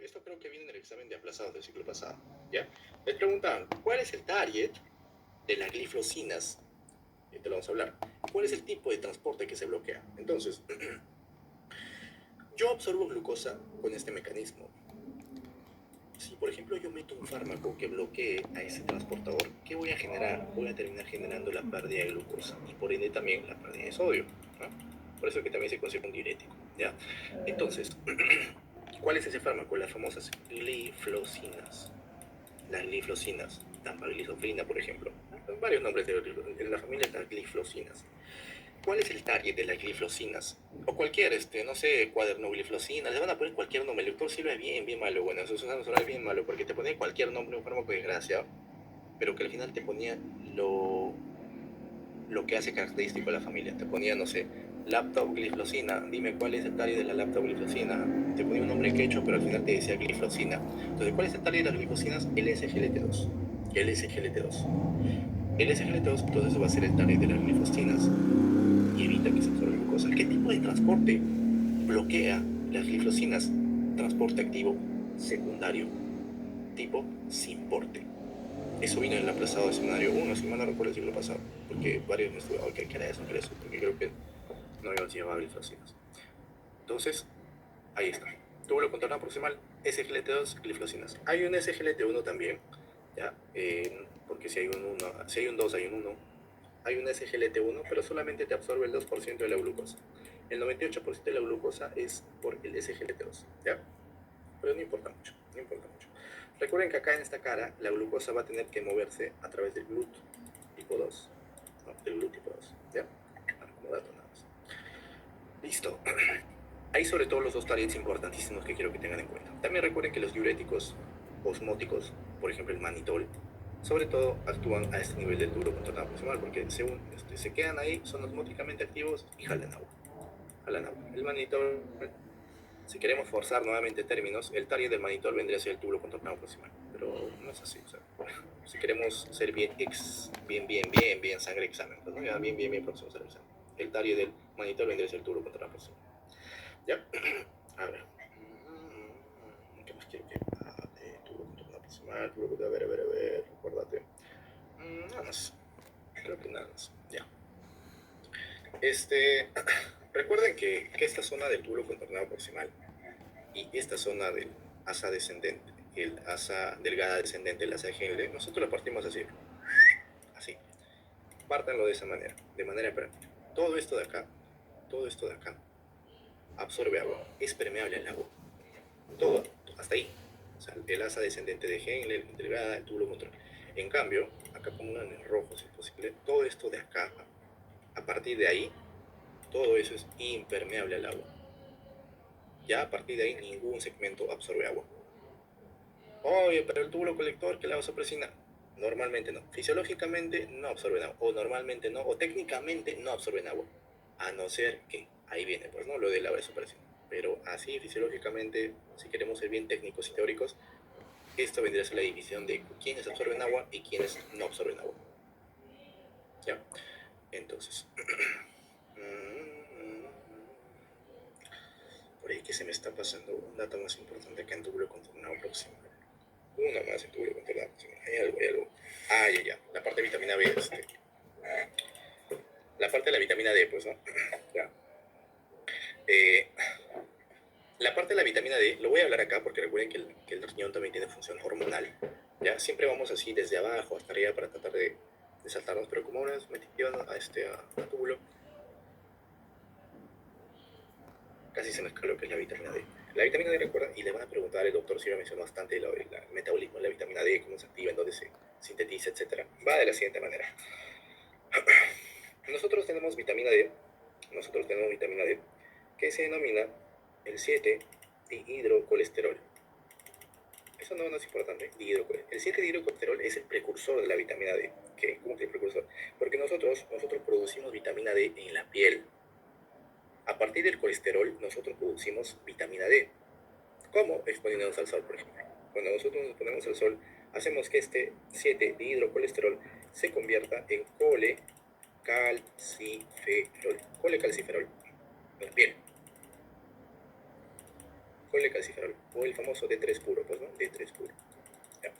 Esto creo que viene en el examen de aplazados del ciclo pasado, ¿ya? Les preguntaban, ¿cuál es el target de las glifosinas? Y te lo vamos a hablar. ¿Cuál es el tipo de transporte que se bloquea? Entonces, yo absorbo glucosa con este mecanismo. Si, por ejemplo, yo meto un fármaco que bloquee a ese transportador, ¿qué voy a generar? Voy a terminar generando la pérdida de glucosa y por ende también la pérdida de sodio, ¿no? Por eso que también se considera un diurético, ¿ya? Entonces, ¿cuál es ese fármaco? Las famosas glifosinas. Las glifosinas, dapagliflozina, por ejemplo. Varios nombres de la familia de las glifosinas. ¿Cuál es el target de las glifosinas? O cualquier, no sé, cuadernogliflozina, le van a poner cualquier nombre. El doctor Silva es bien malo. Bueno, eso es bien malo porque te ponía cualquier nombre, un fármaco desgraciado, pero que al final te ponía lo que hace característico a la familia. Te ponía, no sé, laptogliflozina. Dime cuál es el target de la laptogliflozina. Te ponía un nombre quechua, pero al final te decía gliflozina. Entonces, ¿cuál es el target de las glifosinas? LSGLT2. LSGLT2. LSGLT2, entonces va a ser el target de las glifosinas y evita que se absorba glucosa. ¿Qué tipo de transporte bloquea las glifosinas? Transporte activo secundario, tipo sin porte. Eso vino en el aplazado de seminario 1, si mal no recuerdo el siglo pasado, porque varios me estudiaron, ¿qué era eso? Porque creo que no habíamos llevado glifosinas. Entonces, ahí está. Túbulo contorno proximal, SGLT2, glifosinas. Hay un SGLT1 también, ¿ya? Porque si hay un 1, si hay un 2, hay un 1. Hay un SGLT1, pero solamente te absorbe el 2% de la glucosa. El 98% de la glucosa es por el SGLT2, ¿ya? Pero no importa mucho, no importa mucho. Recuerden que acá en esta cara la glucosa va a tener que moverse a través del GLUT tipo 2, ¿no? Del GLUT tipo 2, ¿ya? Como dato nada más. Listo. Hay sobre todo los dos targets importantísimos que quiero que tengan en cuenta. También recuerden que los diuréticos osmóticos, por ejemplo el manitol, sobre todo actúan a este nivel del túbulo contornado proximal, porque según se quedan ahí, son osmóticamente activos y jalan agua. Jalan agua. El manitol, si queremos forzar nuevamente términos, el target del manitol vendría a ser el túbulo contornado proximal, pero no es así. O sea, si queremos ser bien sangre examen, pues, ¿no? Ya bien próximos al examen. El target del manitol vendría a ser el túbulo contornado proximal. ¿Ya? A ver. ¿Qué más quiero que túbulo contornado proximal? A ver, recuérdate. Nada más. Creo que nada más. Ya. Recuerden que esta zona del túbulo contornado proximal y esta zona del asa descendente, el asa delgada descendente, el asa de Henle, nosotros la partimos así. Así. Pártanlo de esa manera, de manera práctica. Todo esto de acá absorbe agua, es permeable al agua. Todo, hasta ahí. O sea, el asa descendente de Henle, el delgada, el túbulo contornado. En cambio, acá pongan en rojo si es posible, todo esto de acá, a partir de ahí, todo eso es impermeable al agua. Ya a partir de ahí ningún segmento absorbe agua. Oye, pero el túbulo colector, ¿qué la vasopresina? Normalmente no. Fisiológicamente no absorben agua. O normalmente no. O técnicamente no absorben agua. A no ser que, ahí viene, pues, ¿no? Lo de la vasopresina. Pero así, fisiológicamente, si queremos ser bien técnicos y teóricos, esto vendría a ser la división de quiénes absorben agua y quiénes no absorben agua. ¿Ya? Entonces. Por ahí que se me está pasando un dato más importante que en túbulo contornado proximal. Una más en túbulo contornado proximal. Hay algo. Ya. La parte de vitamina B. La parte de la vitamina D, pues, ¿no? Ya. La parte de la vitamina D, lo voy a hablar acá porque recuerden que el riñón también tiene función hormonal. Ya, siempre vamos así desde abajo hasta arriba para tratar de saltarnos, pero como ahora es metido a túbulo, casi se mezcla lo que es la vitamina D. La vitamina D, recuerda, y le van a preguntar, el doctor sí lo mencionó bastante, el metabolismo de la vitamina D, cómo se activa, en dónde se sintetiza, etc. Va de la siguiente manera. Nosotros tenemos vitamina D, que se denomina el 7-dihidrocolesterol. Eso no es importante. El 7-dihidrocolesterol es el precursor de la vitamina D. ¿Cómo que el precursor? Porque nosotros producimos vitamina D en la piel. A partir del colesterol, nosotros producimos vitamina D. ¿Cómo? Exponiéndonos al sol, por ejemplo. Cuando nosotros nos exponemos al sol, hacemos que este 7-dihidrocolesterol se convierta en colecalciferol en la piel. Colecalciferol, o el famoso D3 puro, pues, ¿no? D3 puro. ¿Ya?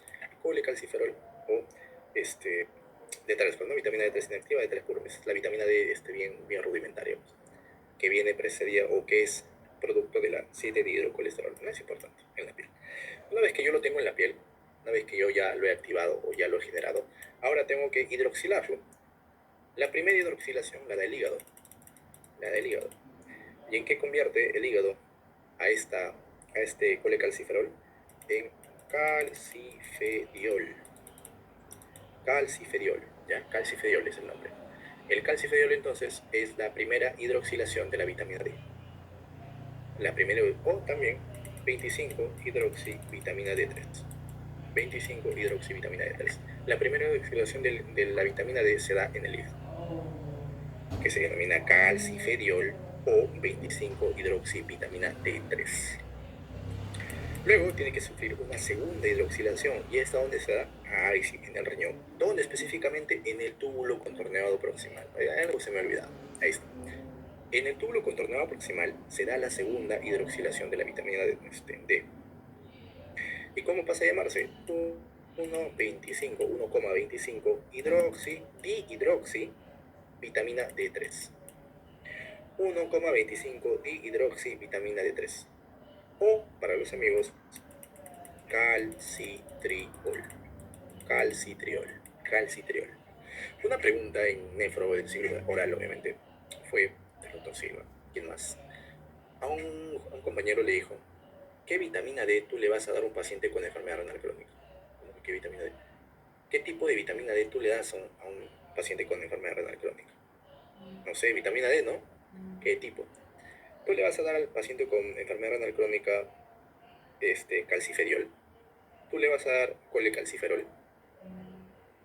Colecalciferol, o D3, pues, ¿no? Vitamina D3 inactiva, D3 puro. Esa es la vitamina D bien rudimentaria, pues, que viene precedida o que es producto de la 7-dihidrocolesterol. No es importante en la piel. Una vez que yo lo tengo en la piel, una vez que yo ya lo he activado o ya lo he generado, ahora tengo que hidroxilarlo. La primera hidroxilación la da el hígado. La da el hígado. ¿Y en qué convierte el hígado a este colecalciferol? En calcifediol. Calcifediol, ¿ya? Calcifediol es el nombre. El calcifediol entonces es la primera hidroxilación de la vitamina D. La primera, o también 25-hidroxivitamina D3. 25-hidroxivitamina D3. La primera hidroxilación de la vitamina D se da en el hígado, que se denomina calcifediol o 25-hidroxivitamina D3. Luego tiene que sufrir una segunda hidroxilación. ¿Y esta dónde se da? Ahí sí, en el riñón. ¿Dónde específicamente? En el túbulo contorneado proximal. Algo se me ha olvidado. Ahí está. En el túbulo contorneado proximal se da la segunda hidroxilación de la vitamina D. ¿Y cómo pasa a llamarse? 1,25 dihidroxi vitamina D3. 1,25 dihidroxi vitamina D3. O, para los amigos, calcitriol. Calcitriol. Una pregunta en nefro del siglo oral, obviamente, fue del doctor Silva. ¿Quién más? A un compañero le dijo, ¿qué vitamina D tú le vas a dar a un paciente con enfermedad renal crónica? ¿Qué vitamina D? ¿Qué tipo de vitamina D tú le das a un paciente con enfermedad renal crónica? No sé, vitamina D, ¿no? ¿Qué tipo? Tú le vas a dar al paciente con enfermedad renal crónica calciferiol. Tú le vas a dar colecalciferol.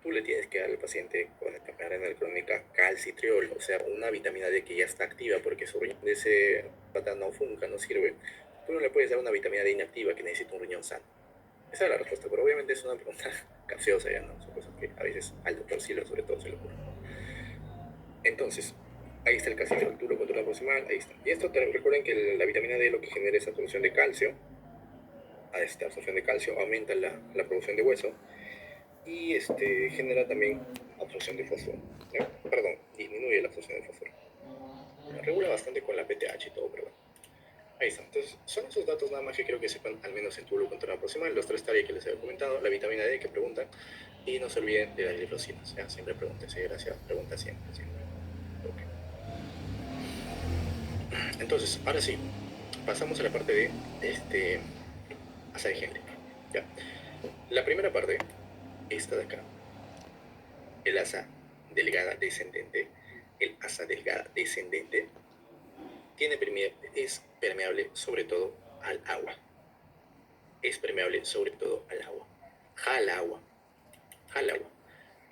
Tú le tienes que dar al paciente con enfermedad renal crónica calcitriol, o sea, una vitamina D que ya está activa porque su riñón de ese pata no funca, no sirve. Tú no le puedes dar una vitamina D inactiva que necesita un riñón sano. Esa es la respuesta, pero obviamente es una pregunta capciosa, ya no, son cosas que a veces al doctor Silva sobre todo se le ocurre. Entonces, ahí está el calcitriol, tú lo controlas proximal, ahí está. Y esto, recuerden que la vitamina D lo que genera es absorción de calcio. A esta absorción de calcio aumenta la producción de hueso y genera también absorción de fósforo. ¿Ya? Perdón, disminuye la absorción de fósforo. Regula bastante con la PTH y todo, pero bueno. Ahí está. Entonces, son esos datos nada más que creo que sepan, al menos en túbulo contorno proximal, los 3 tareas que les había comentado, la vitamina D que preguntan, y no se olviden de las glifosinas. ¿Ya? Siempre pregúntense, gracias, pregunta siempre. Okay. Entonces, ahora sí, pasamos a la parte de asa de Henle. ¿Ya? La primera parte, esta de acá, el asa delgada descendente, el asa delgada descendente, es permeable sobre todo al agua. Es permeable sobre todo al agua. Jala agua.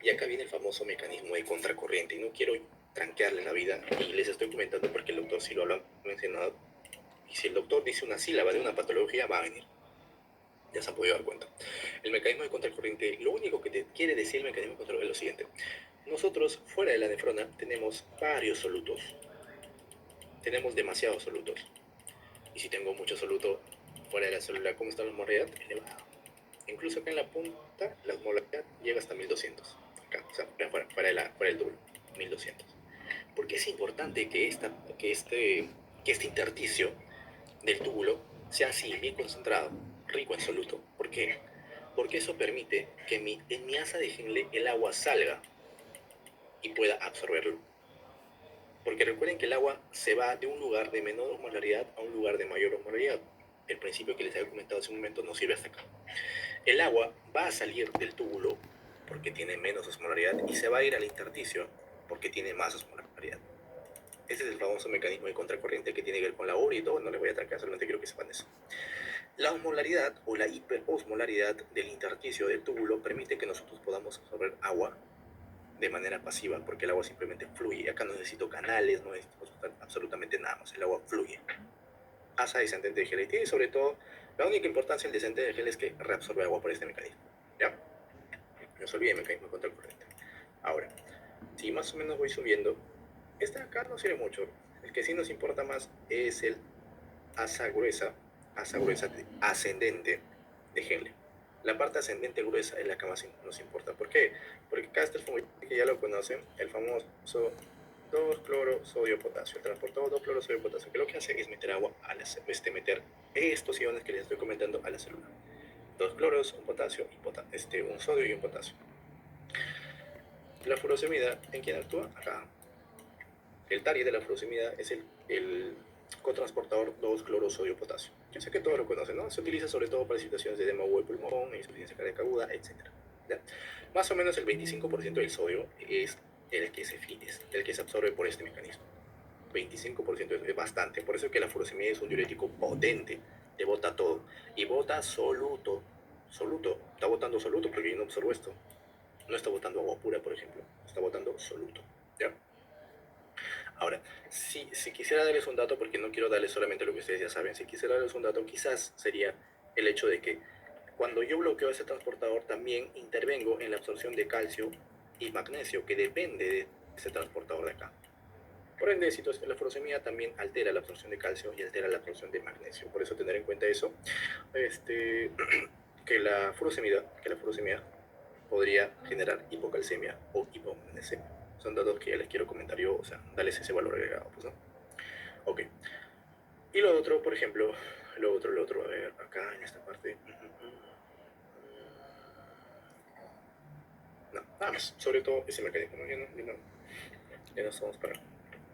Y acá viene el famoso mecanismo de contracorriente. Y no quiero tranquearle la vida. Y les estoy comentando porque el doctor sí lo ha mencionado. Y si el doctor dice una sílaba de una patología, va a venir. Ya se han podido dar cuenta. El mecanismo de contracorriente, lo único que te quiere decir el mecanismo de contracorriente es lo siguiente. Nosotros, fuera de la nefrona, tenemos varios solutos. Tenemos demasiados solutos. Y si tengo mucho soluto fuera de la célula, ¿cómo está la osmolaridad? Elevado. Incluso acá en la punta, la osmolaridad llega hasta 1200. Acá, o sea, fuera del túbulo, 1200. Porque es importante que este intersticio del túbulo sea así, bien concentrado, rico en soluto. ¿Por qué? Porque eso permite que en mi asa de Henle el agua salga y pueda absorberlo. Porque recuerden que el agua se va de un lugar de menor osmolaridad a un lugar de mayor osmolaridad. El principio que les había comentado hace un momento no sirve hasta acá. El agua va a salir del túbulo porque tiene menos osmolaridad y se va a ir al intersticio porque tiene más osmolaridad. Ese es el famoso mecanismo de contracorriente que tiene que ver con la ORI y todo. No les voy a trancar, solamente quiero que sepan eso. La osmolaridad o la hiperosmolaridad del intersticio del túbulo permite que nosotros podamos absorber agua de manera pasiva, porque el agua simplemente fluye. Acá no necesito canales, no necesito absolutamente nada más, el agua fluye. Asa descendente de gel, y tiene sobre todo, la única importancia del descendente de gel es que reabsorbe agua por este mecanismo. ¿Ya? No se olviden el mecanismo de contracorriente. Ahora, si más o menos voy subiendo, esta acá no sirve mucho. El que sí nos importa más es el asa gruesa, asa gruesa ascendente de Henle. La parte ascendente gruesa es la que más nos importa. ¿Por qué? Porque acá está el formulario que ya lo conocen, el famoso 2-cloro-sodio-potasio. El transportador 2-cloro-sodio-potasio, que lo que hace es meter agua a meter estos iones que les estoy comentando a la célula. 2 cloros, un potasio, y un sodio y un potasio. La furosemida, ¿en quién actúa? Acá. El TARI de la furosemida es el cotransportador 2-cloro-sodio-potasio. Yo sé que todos lo conocen, ¿no? Se utiliza sobre todo para situaciones de edema de pulmón, insuficiencia cardíaca aguda, etc. ¿Ya? Más o menos el 25% del sodio es el que se absorbe por este mecanismo. 25% es bastante. Por eso es que la furosemida es un diurético potente. Te bota todo. Y bota soluto. Soluto. Está botando soluto porque yo no observo esto. No está botando agua pura, por ejemplo. Está botando soluto. ¿Ya? Ahora, si quisiera darles un dato, porque no quiero darles solamente lo que ustedes ya saben, si quisiera darles un dato, quizás sería el hecho de que cuando yo bloqueo ese transportador, también intervengo en la absorción de calcio y magnesio, que depende de ese transportador de acá. Por ende, la furosemida también altera la absorción de calcio y altera la absorción de magnesio. Por eso tener en cuenta eso, que la furosemida podría generar hipocalcemia o hipomagnesemia. Son datos que ya les quiero comentar yo, o sea, darles ese valor agregado, pues, ¿no? Ok. Y lo otro, por ejemplo, a ver, acá en esta parte. No, nada más. Sobre todo ese mecanismo, ¿no? Ya no estamos para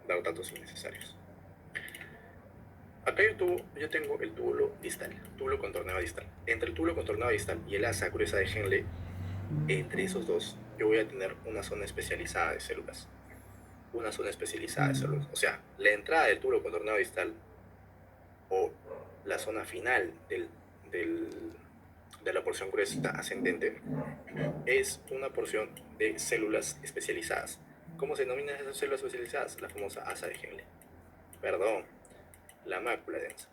dar datos innecesarios. Acá yo tengo el túbulo distal, túbulo contornado distal. Entre el túbulo contornado distal y el asa gruesa de Henle, entre esos dos, yo voy a tener una zona especializada de células. Una zona especializada de células. O sea, la entrada del túbulo contornado distal o la zona final de la porción gruesa ascendente es una porción de células especializadas. ¿Cómo se denominan esas células especializadas? La famosa asa de Henle. Perdón, la mácula densa.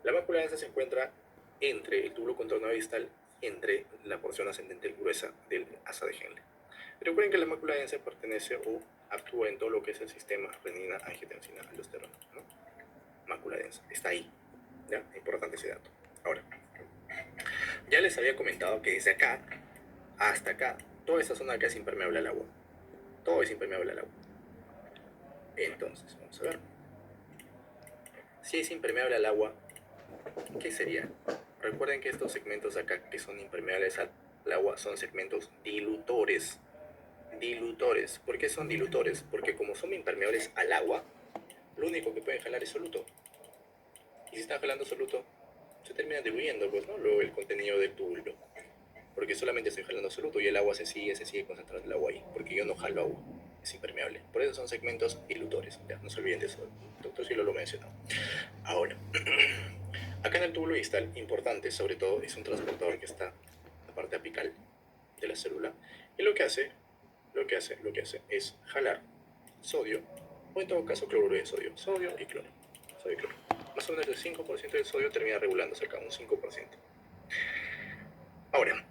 La mácula densa se encuentra entre el túbulo contornado distal, entre la porción ascendente gruesa del asa de Henle. Recuerden que la mácula densa pertenece o actúa en todo lo que es el sistema renina, angiotensina, aldosterona, ¿no? Mácula densa, está ahí. ¿Ya? Importante ese dato. Ahora, ya les había comentado que desde acá hasta acá, toda esta zona acá es impermeable al agua. Todo es impermeable al agua. Entonces, vamos a ver. Si es impermeable al agua, ¿qué sería? Recuerden que estos segmentos acá que son impermeables al agua son segmentos dilutores. Dilutores. ¿Por qué son dilutores? Porque como son impermeables al agua, lo único que pueden jalar es soluto. Y si están jalando soluto, se termina diluyendo, pues, ¿no? El contenido del túbulo. Porque solamente estoy jalando soluto y el agua se sigue concentrando el agua ahí. Porque yo no jalo agua, es impermeable. Por eso son segmentos dilutores. Ya, no se olviden de eso. El doctor Silo lo mencionó. Ahora, acá en el túbulo distal, importante sobre todo, es un transportador que está en la parte apical de la célula. Y lo que hace es jalar sodio, o en todo caso cloruro de sodio. Sodio y cloro. Sodio y cloro. Más o menos el 5% del sodio termina regulándose acá, un 5%. Ahora,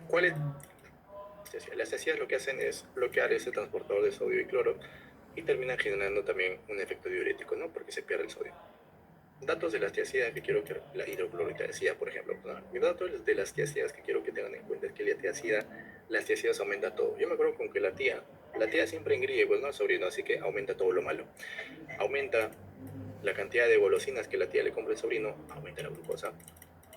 ¿cuál es? Las tiacidas lo que hacen es bloquear ese transportador de sodio y cloro y terminan generando también un efecto diurético, ¿no? Porque se pierde el sodio. Datos de las tiacidas que quiero que la hidroclorotiazida, por ejemplo, ¿no? Mi dato de las tiacidas que quiero que tengan en cuenta es que las tiacidas aumentan todo. Yo me acuerdo con que la tía siempre engríe, pues, ¿no? Sobrino, así que aumenta todo lo malo. Aumenta la cantidad de golosinas que la tía le compra al sobrino, aumenta la glucosa,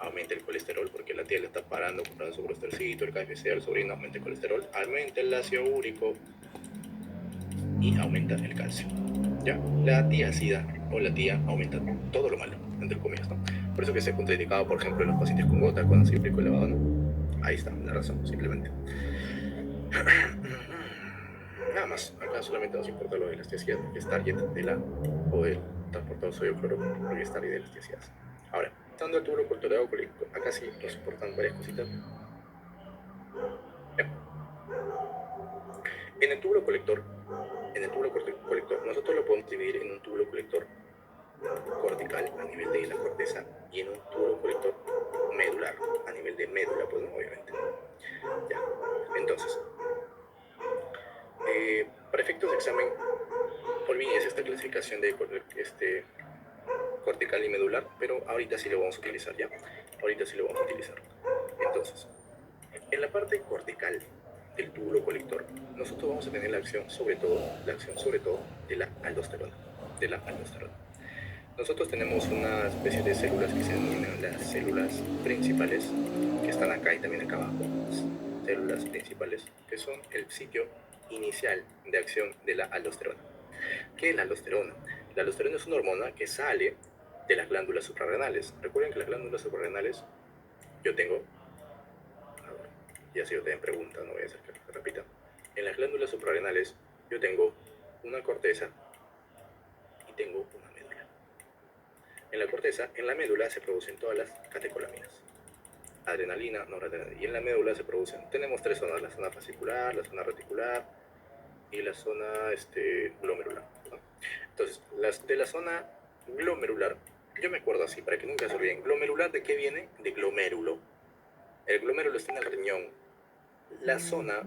aumenta el colesterol, porque la tía le está comprando su colesterolcito, el KFC al sobrino, aumenta el colesterol, aumenta el ácido úrico y aumenta el calcio. ¿Ya? La tiacida o la tía aumenta todo lo malo, entre comillas, ¿no? Por eso que se ha contraindicado, por ejemplo, en los pacientes con gota, con ácido úrico elevado, ¿no? Ahí está la razón, simplemente. Nada más, acá solamente nos importa lo de las tiacidas, que es target de la o del transportador sodio cloro, porque es target de las tiacidas. Ahora, estando el túbulo contornado, acá sí nos importan varias cositas. Ya. En el túbulo colector, nosotros lo podemos dividir en un túbulo colector cortical a nivel de la corteza y en un túbulo colector medular a nivel de médula, pues, ¿no? Obviamente. Ya. Entonces, para efectos de examen, olvídense olvides esta clasificación de cortical y medular, pero ahorita sí lo vamos a utilizar, ¿ya? Ahorita sí lo vamos a utilizar. Entonces, en la parte cortical del túbulo colector, nosotros vamos a tener la acción sobre todo de la aldosterona. De la aldosterona. Nosotros tenemos una especie de células que se denominan las células principales, que están acá y también acá abajo. Células principales, que son el sitio inicial de acción de la aldosterona. ¿Qué es la aldosterona? La aldosterona es una hormona que sale de las glándulas suprarrenales. Recuerden que las glándulas suprarrenales, yo tengo, ya si yo te pregunta, no voy a hacer que se repita. En las glándulas suprarrenales yo tengo una corteza y tengo una médula. En la corteza, en la médula se producen todas las catecolaminas. Adrenalina, noradrenalina. Y en la médula se producen, tenemos tres zonas, la zona fascicular, la zona reticular y la zona glomerular, ¿no? Entonces, de la zona glomerular, yo me acuerdo así, para que nunca se olviden. ¿Glomerular de qué viene? De glomérulo. El glomérulo está en el riñón. La zona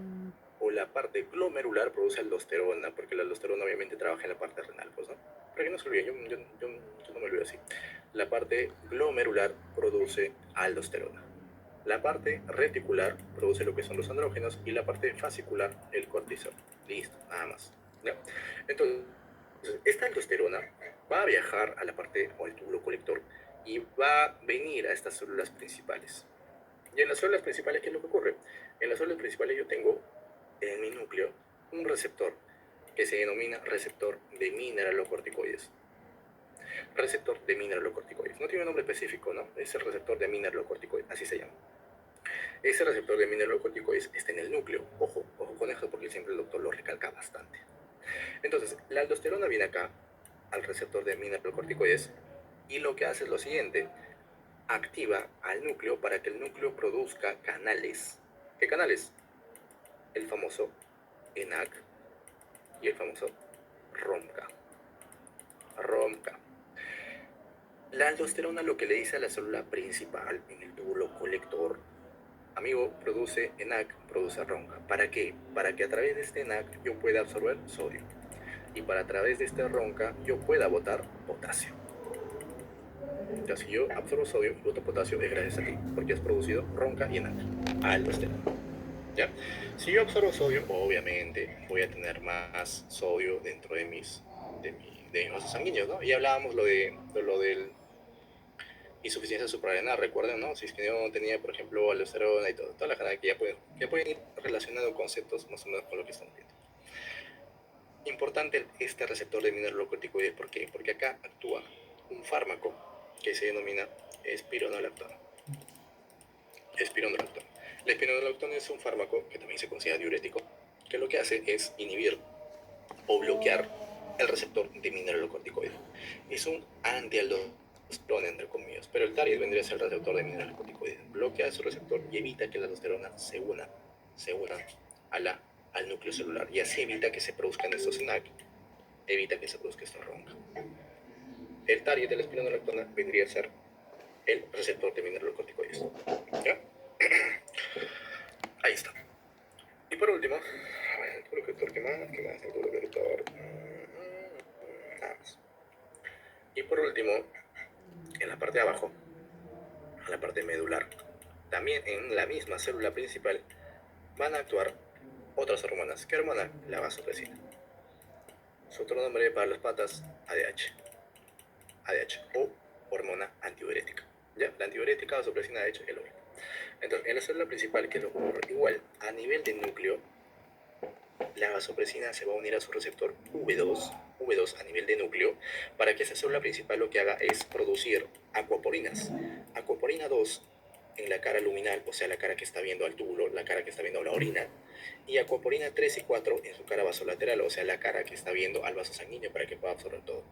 o la parte glomerular produce aldosterona, porque la aldosterona obviamente trabaja en la parte renal, pues, ¿no? Para que no se olviden, yo no me olvido así. La parte glomerular produce aldosterona. La parte reticular produce lo que son los andrógenos y la parte fascicular el cortisol. Listo, nada más, ¿ya? Entonces, esta aldosterona va a viajar a la parte o al túbulo colector y va a venir a estas células principales. Y en las células principales, ¿qué es lo que ocurre? En las células principales yo tengo en mi núcleo un receptor que se denomina receptor de mineralocorticoides. Receptor de mineralocorticoides. No tiene un nombre específico, ¿no? Es el receptor de mineralocorticoides, así se llama. Ese receptor de mineralocorticoides está en el núcleo. Ojo con eso porque siempre el doctor lo recalca bastante. Entonces, la aldosterona viene acá al receptor de mineralocorticoides y lo que hace es lo siguiente: activa al núcleo para que el núcleo produzca canales. ¿Qué canales? El famoso ENaC y el famoso ROMCA. La aldosterona lo que le dice a la célula principal en el túbulo colector: amigo, produce ENaC, produce ROMCA. ¿Para qué? Para que a través de este ENaC yo pueda absorber sodio. Y para a través de este ROMCA yo pueda botar potasio. Ya, si yo absorbo sodio y boto potasio, es gracias a ti, porque has producido ROMCA y ENaC, aldosterona. ¿Ya? Si yo absorbo sodio, obviamente voy a tener más sodio dentro de mis vasos sanguíneos, ¿no? Y hablábamos lo del insuficiencia suprarrenal, recuerden, ¿no? Si es que yo tenía, por ejemplo, aldosterona y toda la gente que ya pueden ir relacionando conceptos más o menos con lo que estamos viendo. Importante este receptor de mineralocorticoides, ¿por qué? Porque acá actúa un fármaco que se denomina espironolactona. La espironolactona es un fármaco que también se considera diurético, que lo que hace es inhibir o bloquear el receptor de mineralocorticoide. Es un antialdosterona, entre comillas, pero el TARID vendría a ser el receptor de mineralocorticoide. Bloquea su receptor y evita que la aldosterona se una al núcleo celular, y así evita que se produzcan estos ENaC, evita que se produzca esta ROMCA. El TARID de la espironolactona vendría a ser el receptor de mineralocorticoides. ¿Ya? Ahí está. Y por último, el túbulo colector, ¿qué más? El túbulo colector, nada más. Y por último, en la parte de abajo, en la parte medular, también en la misma célula principal, van a actuar otras hormonas. ¿Qué hormona? La vasopresina. Su otro nombre para las patas, ADH o hormona antidiurética. ¿Ya? La antidiurética, vasopresina, ADH, es lo mismo. Entonces, en la célula principal, ¿qué es lo que ocurre? Igual, a nivel del núcleo, la vasopresina se va a unir a su receptor V2 a nivel de núcleo, para que esa célula principal lo que haga es producir acuaporinas. Acuaporina 2 en la cara luminal, o sea, la cara que está viendo al túbulo, la cara que está viendo la orina, y acuaporina 3 y 4 en su cara vasolateral, o sea, la cara que está viendo al vaso sanguíneo para que pueda absorber todo.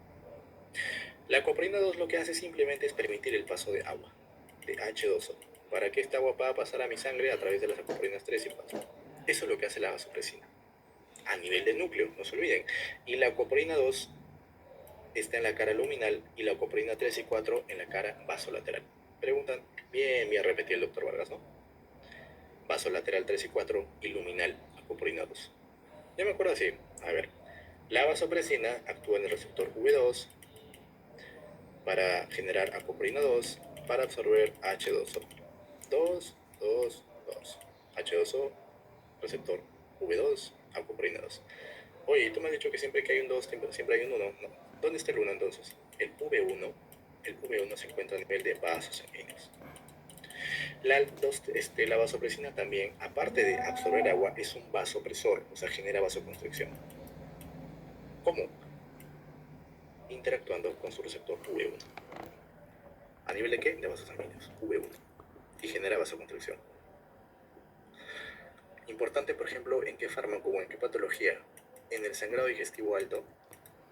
La acuaporina 2 lo que hace simplemente es permitir el paso de agua, de H2O, para que esta agua pueda pasar a mi sangre a través de las acuaporinas 3 y 4. Eso es lo que hace la vasopresina a nivel del núcleo, no se olviden. Y la acuaporina 2 está en la cara luminal y la acuaporina 3 y 4 en la cara vasolateral. Preguntan, bien repetido el doctor Vargas, ¿no? Vasolateral 3 y 4 y luminal acuaporina 2. Ya me acuerdo así, a ver. La vasopresina actúa en el receptor V2 para generar acoprina 2 para absorber H2O. 2, 2, 2. H2O, receptor V2, acoprina 2. Oye, tú me has dicho que siempre que hay un 2, siempre hay un 1. No. ¿Dónde está el 1 entonces? El V1 se encuentra a nivel de vasos sanguíneos. La vasopresina también, aparte de absorber agua, es un vasopresor, o sea, genera vasoconstricción. ¿Cómo? Interactuando con su receptor V1. ¿A nivel de qué? De vasos sanguíneos, V1. Y genera vasoconstricción. Importante, por ejemplo, en qué fármaco o en qué patología. En el sangrado digestivo alto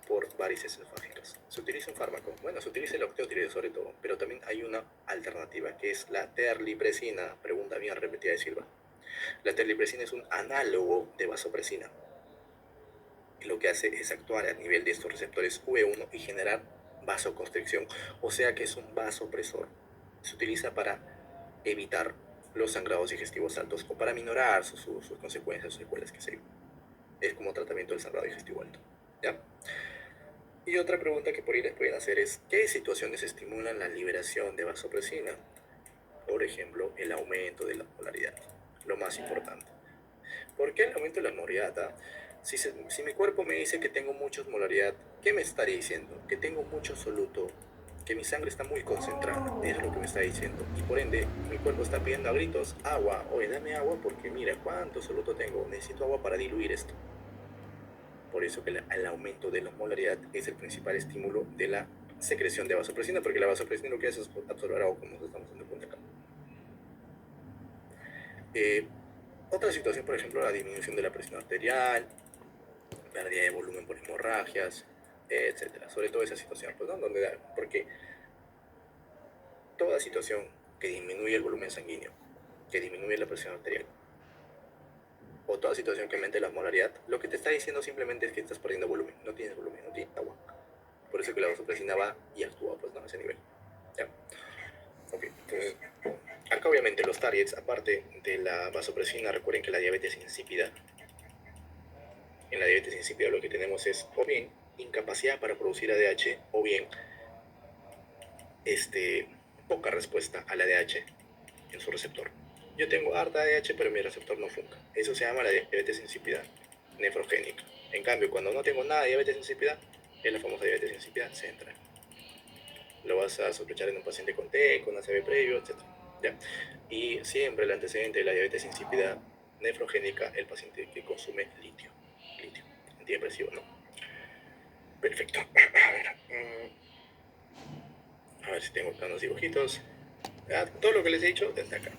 por varices esofágicas. Se utiliza un fármaco, bueno, se utiliza el octeotiroide sobre todo, pero también hay una alternativa que es la terlipresina, pregunta bien repetida de Silva. La terlipresina es un análogo de vasopresina. Y lo que hace es actuar a nivel de estos receptores V1 y generar vasoconstricción, o sea que es un vasopresor. Se utiliza para evitar los sangrados digestivos altos o para minorar sus consecuencias, sus secuelas, que se. Es como tratamiento del sangrado digestivo alto. ¿Ya? Y otra pregunta que por ahí les pueden hacer es, ¿qué situaciones estimulan la liberación de vasopresina? Por ejemplo, el aumento de la osmolaridad, lo más importante. ¿Por qué el aumento de la osmolaridad? Si mi cuerpo me dice que tengo mucha osmolaridad, ¿qué me estaría diciendo? Que tengo mucho soluto, que mi sangre está muy concentrada, es lo que me está diciendo. Y por ende, mi cuerpo está pidiendo a gritos agua. Oye, dame agua porque mira cuánto soluto tengo, necesito agua para diluir esto. Por eso que el aumento de la osmolaridad es el principal estímulo de la secreción de vasopresina, porque la vasopresina lo que hace es absorber agua, como nos estamos dando cuenta acá. Otra situación, por ejemplo, la disminución de la presión arterial, pérdida de volumen por hemorragias, etcétera. Sobre todo esa situación, pues, ¿no? Porque toda situación que disminuye el volumen sanguíneo, que disminuye la presión arterial, o toda situación que aumente la osmolaridad, lo que te está diciendo simplemente es que estás perdiendo volumen, no tienes volumen, no tienes agua. Por eso que la vasopresina va y actúa, pues, ¿no? A ese nivel. ¿Ya? Ok, entonces, acá obviamente los targets, aparte de la vasopresina, recuerden que la diabetes insípida, en la diabetes insípida lo que tenemos es o bien incapacidad para producir ADH o bien poca respuesta al ADH en su receptor. Yo tengo harta ADH pero mi receptor no funca. Eso se llama la diabetes insípida nefrogénica. En cambio, cuando no tengo nada de diabetes insípida, es la famosa diabetes insípida central. Lo vas a sospechar en un paciente con T, con ACV previo, etc. ¿Ya? Y siempre el antecedente de la diabetes insípida nefrogénica, el paciente que consume litio. Litio, antidepresivo, ¿no? Perfecto. A ver si tengo acá unos dibujitos. Todo lo que les he dicho, desde acá.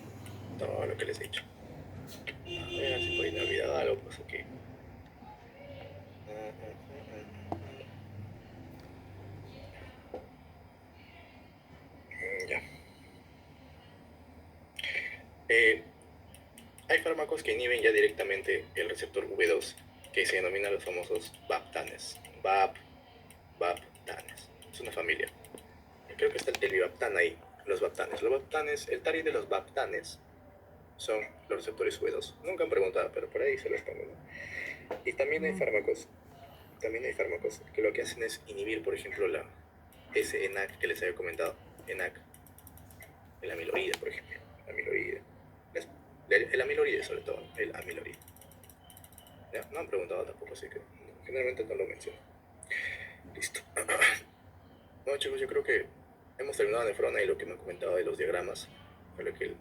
Todo lo que les he dicho. A ver si por ahí me he olvidado algo, pues aquí. Ya. Hay fármacos que inhiben ya directamente el receptor V2, que se denominan los famosos baptanes. Baptanes. Es una familia. Creo que está el telvibaptan ahí, los baptanes. Los baptanes, el target de los baptanes son los receptores V2. Nunca han preguntado, pero por ahí se los pongo, ¿no? Y también hay fármacos que lo que hacen es inhibir, por ejemplo, ese ENaC que les había comentado, ENaC, el amiloide, por ejemplo, el amiloide sobre todo, el amiloide. ¿Ya? No han preguntado tampoco, así que generalmente no lo menciono. Listo. Bueno, chicos, yo creo que hemos terminado de Nefrona y lo que me han comentado de los diagramas, para que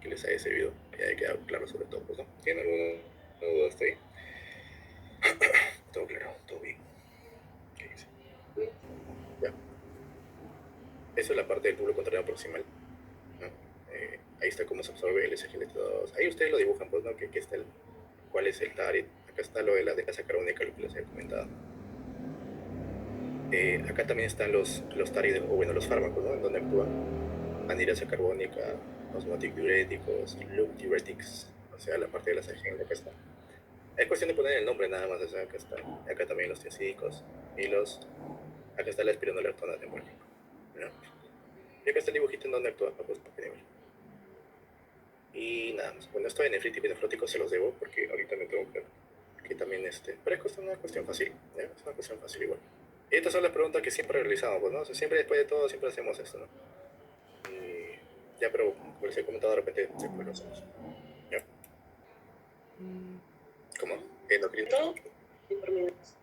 les haya servido, que haya quedado claro sobre todo, pues, ¿no? ¿Tienen alguna duda hasta ahí? Todo claro, todo bien. ¿Qué dice? Ya. Eso es la parte del túbulo contrario proximal, ¿no? Ahí está cómo se absorbe el SGLT2. Ahí ustedes lo dibujan, pues, ¿no? Que está cuál es el target. Acá está lo de la desacarónica, lo que les había comentado. Acá también están los targets, o bueno, los fármacos, ¿no? En donde actúan anhidrosa carbónica, osmotic diuréticos, loop diuretics, o sea, la parte de la sección, acá está. Es cuestión de poner el nombre nada más, o sea, acá está. Acá también los tiacídicos y acá está la espironolactona temporal, ¿no? Y acá está el dibujito en donde actúa, pues, para que y nada más. Bueno, esto de nefrítico y nefrótico se los debo porque ahorita me tengo que aquí también pero es una cuestión fácil, ¿ya? Es una cuestión fácil igual. Y estas son las preguntas que siempre realizamos, pues, ¿no? O sea, siempre después de todo, siempre hacemos esto, ¿no? Y ya, pero como les he comentado, de repente después lo hacemos. ¿Ya? ¿Cómo? ¿Endocrino? Sí, por minutos.